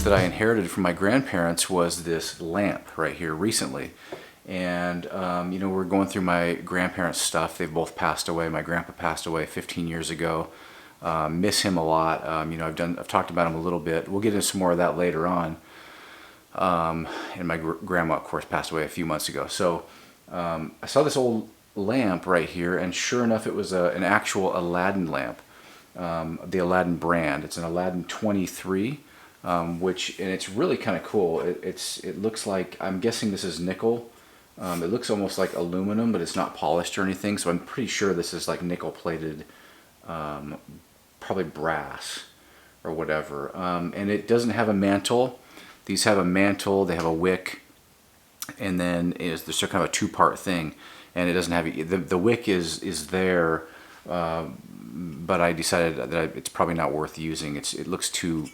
that I inherited from my grandparents was this lamp right here recently. And you know, we're going through my grandparents' stuff. They've both passed away. My grandpa passed away 15 years ago. Miss him a lot. You know, I've talked about him a little bit. We'll get into some more of that later on. And my grandma, of course, passed away a few months ago. So I saw this old lamp right here, and sure enough, it was an actual Aladdin lamp, the Aladdin brand. It's an Aladdin 23, and it's really kind of cool. It looks like, I'm guessing this is nickel. It looks almost like aluminum, but it's not polished or anything, so I'm pretty sure this is like nickel plated, probably brass or whatever. And it doesn't have a mantle. These have a mantle, they have a wick, and then there's kind of a two-part thing. And it doesn't have, the wick is there, but I decided that it's probably not worth using. It looks too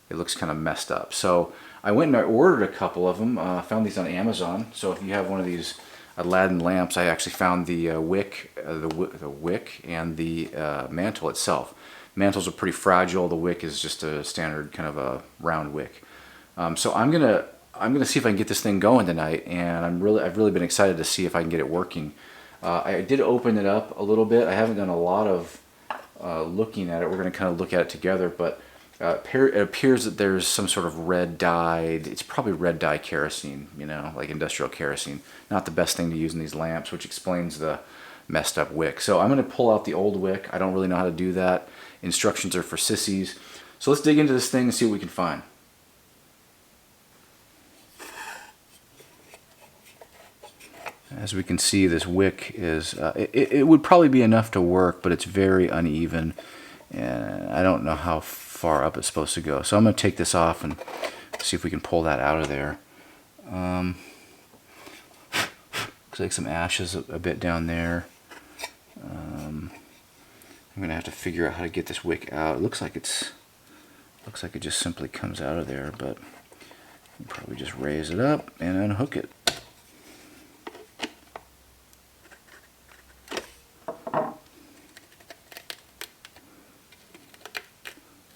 it looks kind of messed up. So I went and I ordered a couple of them. Found these on Amazon. So if you have one of these Aladdin lamps, I actually found the wick, the wick, and the mantle itself. Mantles are pretty fragile. The wick is just a standard kind of a round wick. So I'm gonna see if I can get this thing going tonight, and I've really been excited to see if I can get it working. I did open it up a little bit. I haven't done a lot of looking at it. We're gonna kind of look at it together, but it appears that there's some sort of red dyed, it's probably red dye kerosene, you know, like industrial kerosene. Not the best thing to use in these lamps, which explains the messed up wick. So I'm gonna pull out the old wick. I don't really know how to do that. Instructions are for sissies. So let's dig into this thing and see what we can find. As we can see, this wick is, it would probably be enough to work, but it's very uneven, and I don't know how far up it's supposed to go. So I'm going to take this off and see if we can pull that out of there. Looks like some ashes a bit down there. I'm going to have to figure out how to get this wick out. It looks like it just simply comes out of there, but you probably just raise it up and unhook it.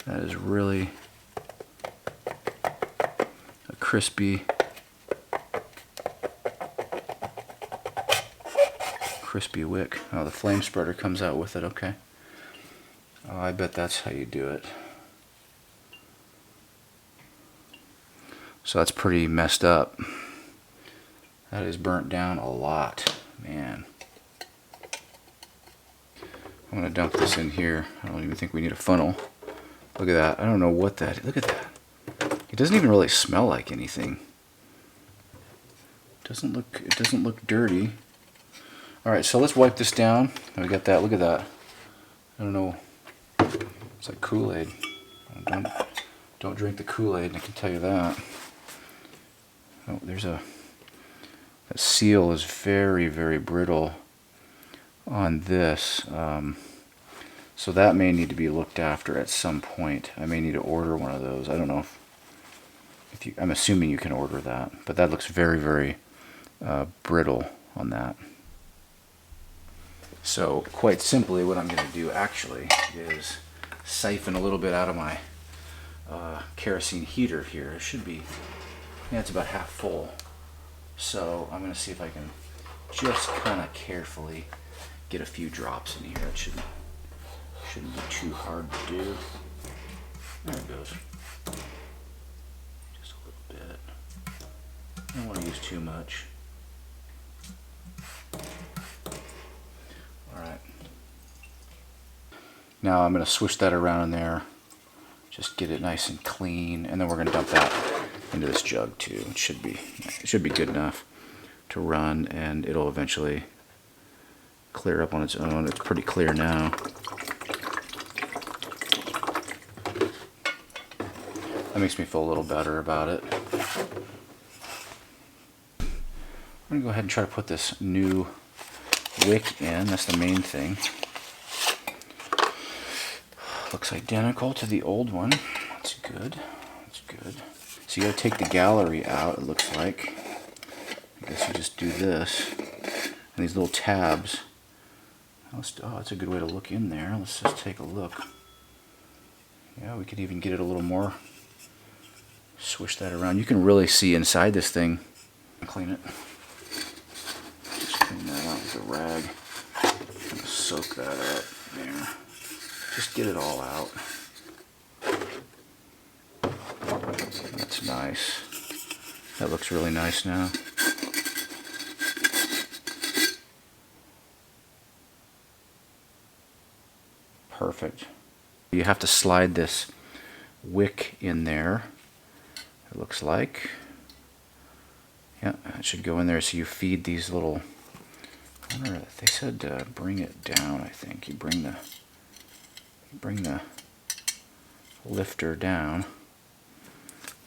That is really a crispy wick. Oh, the flame spreader comes out with it, okay. Oh, I bet that's how you do it. So that's pretty messed up. That is burnt down a lot, man. I'm gonna dump this in here. I don't even think we need a funnel. Look at that. I don't know what that is. Look at that. It doesn't even really smell like anything. It doesn't look dirty. Alright, so let's wipe this down. We got that. Look at that. I don't know. It's like Kool-Aid. Don't drink the Kool-Aid, I can tell you that. Oh, that seal is very, very brittle on this. So that may need to be looked after at some point. I may need to order one of those. I don't know if you, I'm assuming you can order that, but that looks very, very brittle on that. So quite simply, what I'm going to do actually is siphon a little bit out of my kerosene heater here. It should be, yeah, it's about half full. So I'm going to see if I can just kind of carefully get a few drops in here. It shouldn't be too hard to do. There it goes. Just a little bit. I don't want to use too much. Alright. Now I'm going to swish that around in there. Just get it nice and clean. And then we're going to dump that into this jug too. It should be good enough to run, and it'll eventually clear up on its own. It's pretty clear now. That makes me feel a little better about it. I'm going to go ahead and try to put this new wick in. That's the main thing. Looks identical to the old one. That's good. That's good. So you got to take the gallery out, it looks like. I guess you just do this. And these little tabs. Oh, that's a good way to look in there. Let's just take a look. Yeah, we could even get it a little more. Swish that around. You can really see inside this thing. Clean it. Just clean that out with a rag. Kind of soak that up there. Just get it all out. That's nice. That looks really nice now. Perfect. You have to slide this wick in there, it looks like. Yeah, it should go in there, so you feed these little, I wonder, they said bring it down, I think. You bring the lifter down,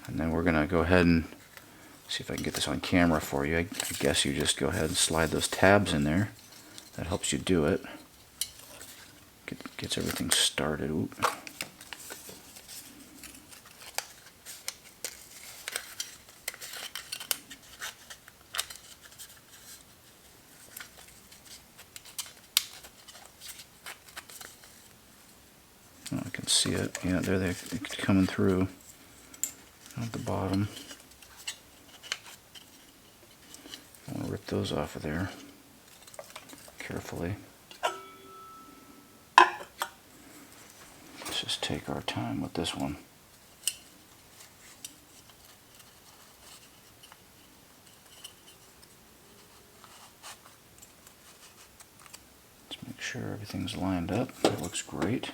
and then we're gonna go ahead and see if I can get this on camera for you. I guess you just go ahead and slide those tabs in there. That helps you do it. Gets everything started. Oop. Oh, I can see it. Yeah, there they're coming through at the bottom. I want to rip those off of there carefully. Let's just take our time with this one. Let's make sure everything's lined up. That looks great.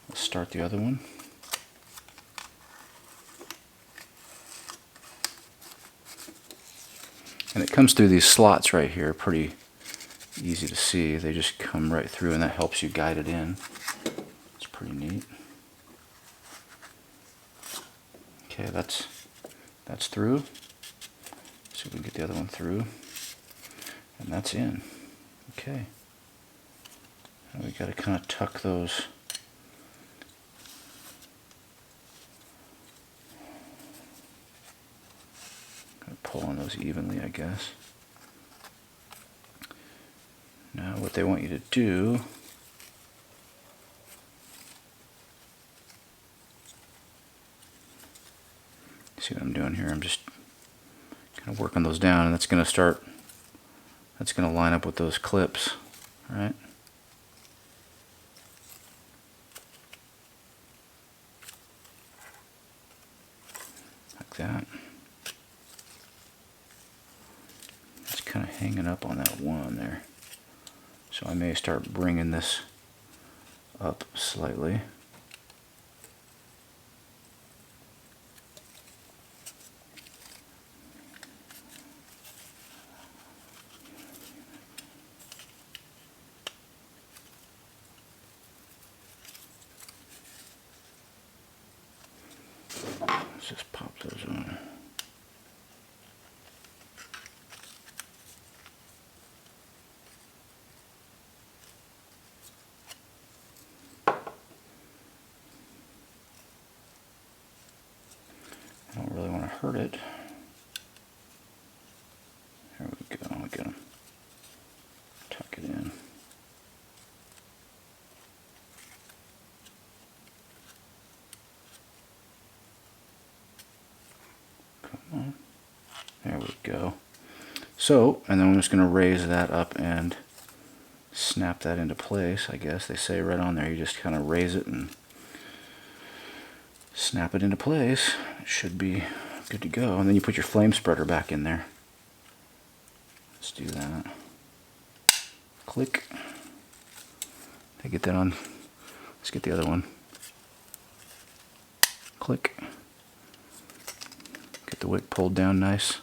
Let's start the other one. And it comes through these slots right here, pretty easy to see. They just come right through, and that helps you guide it in. It's pretty neat. Okay, that's through. See if we can get the other one through. And that's in. Okay. And we got to kind of tuck those. Pull on those evenly, I guess. Now what they want you to do see what I'm doing here? I'm just kind of working those down, and that's going to line up with those clips, right? Like that. Kind of hanging up on that one there, so I may start bringing this up slightly. Let's just pop those on. I don't really want to hurt it. There we go. I'll get them. Tuck it in. Come on. There we go. So, and then I'm just going to raise that up and snap that into place, I guess. They say right on there, you just kind of raise it and snap it into place. It should be good to go. And then you put your flame spreader back in there. Let's do that. Click. I get that on. Let's get the other one. Click. Get the wick pulled down nice.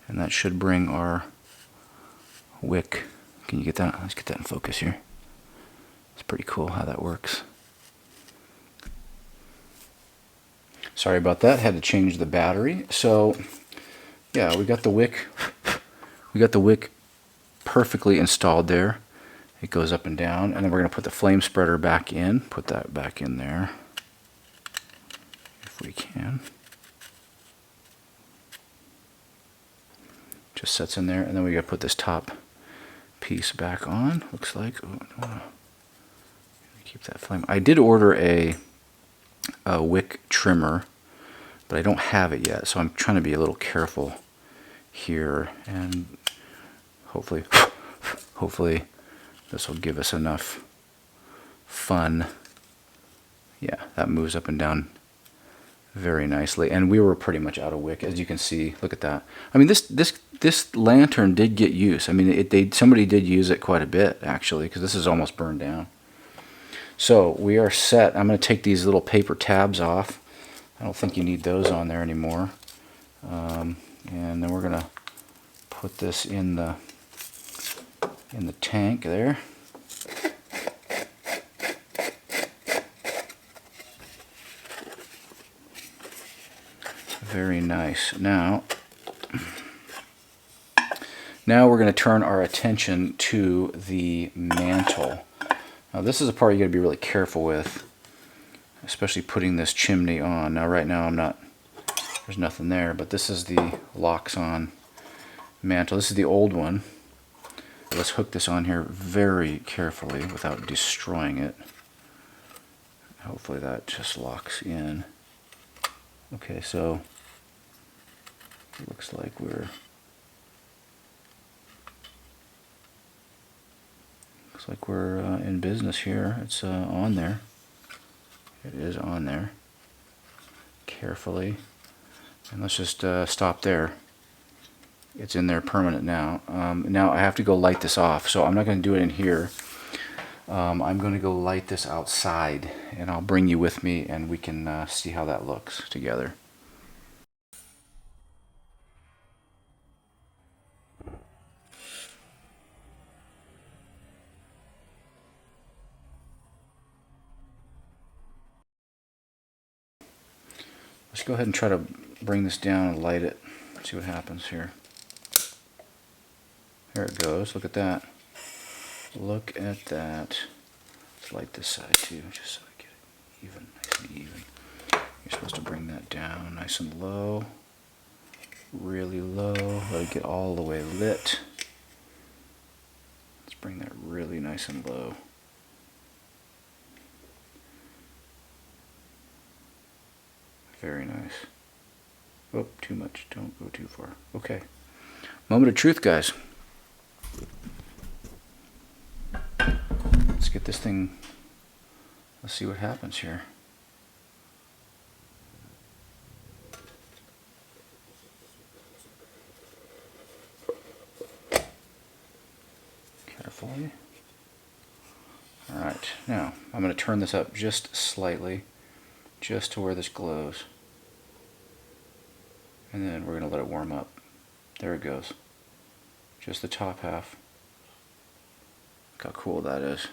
And that should bring our wick. Can you get that? Let's get that in focus here. It's pretty cool how that works. Sorry about that, had to change the battery. So yeah, we got the wick perfectly installed there. It goes up and down, and then we're going to put the flame spreader back in. Put that back in there if we can. Just sets in there, and then we got to put this top piece back on. Looks like, oh, I don't want to keep that flame. I did order a wick trimmer, but I don't have it yet, so I'm trying to be a little careful here, and hopefully this will give us enough fun. Yeah, that moves up and down very nicely, and we were pretty much out of wick, as you can see. Look at that. I mean, this lantern did get use. I mean, somebody did use it quite a bit actually, because this is almost burned down. So we are set. I'm going to take these little paper tabs off. I don't think you need those on there anymore. And then we're going to put this in the tank there. Very nice. Now we're going to turn our attention to the mantle. Now this is a part you got to be really careful with, especially putting this chimney on. Now right now there's nothing there, but this is the locks on mantle. This is the old one. Let's hook this on here very carefully without destroying it. Hopefully that just locks in. Okay, so it looks like we're in business here. It's on there. It is on there. Carefully, and let's just stop there. It's in there permanent now. Now I have to go light this off, so I'm not going to do it in here. I'm going to go light this outside, and I'll bring you with me, and we can see how that looks together. Let's go ahead and try to bring this down and light it. See what happens here. There it goes. Look at that. Look at that. Let's light this side too, just so I get it even, nice and even. You're supposed to bring that down nice and low. Really low. Let it get all the way lit. Let's bring that really nice and low. Very nice. Oh, too much. Don't go too far. Okay. Moment of truth, guys. Let's get this thing. Let's see what happens here. Carefully. All right. Now, I'm going to turn this up just slightly, just to where this glows. And then we're going to let it warm up. There it goes. Just the top half. Look how cool that is.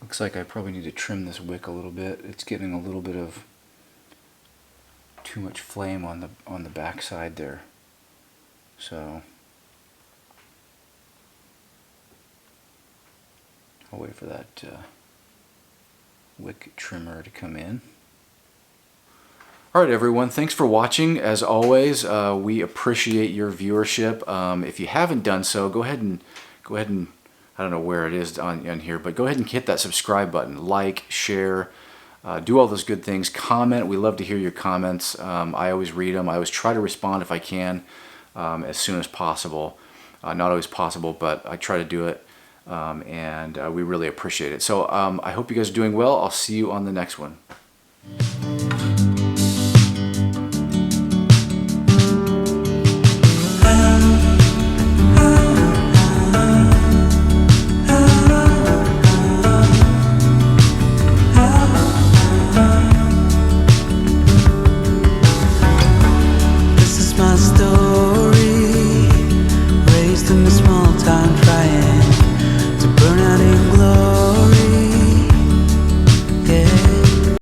Looks like I probably need to trim this wick a little bit. It's getting a little bit of too much flame on the back side there. So I'll wait for that wick trimmer to come in. Alright everyone, thanks for watching. As always, we appreciate your viewership. If you haven't done so, go ahead and I don't know where it is on here, but go ahead and hit that subscribe button. Like, share, do all those good things. Comment. We love to hear your comments. I always read them. I always try to respond if I can as soon as possible. Not always possible, but I try to do it, and we really appreciate it. So I hope you guys are doing well. I'll see you on the next one.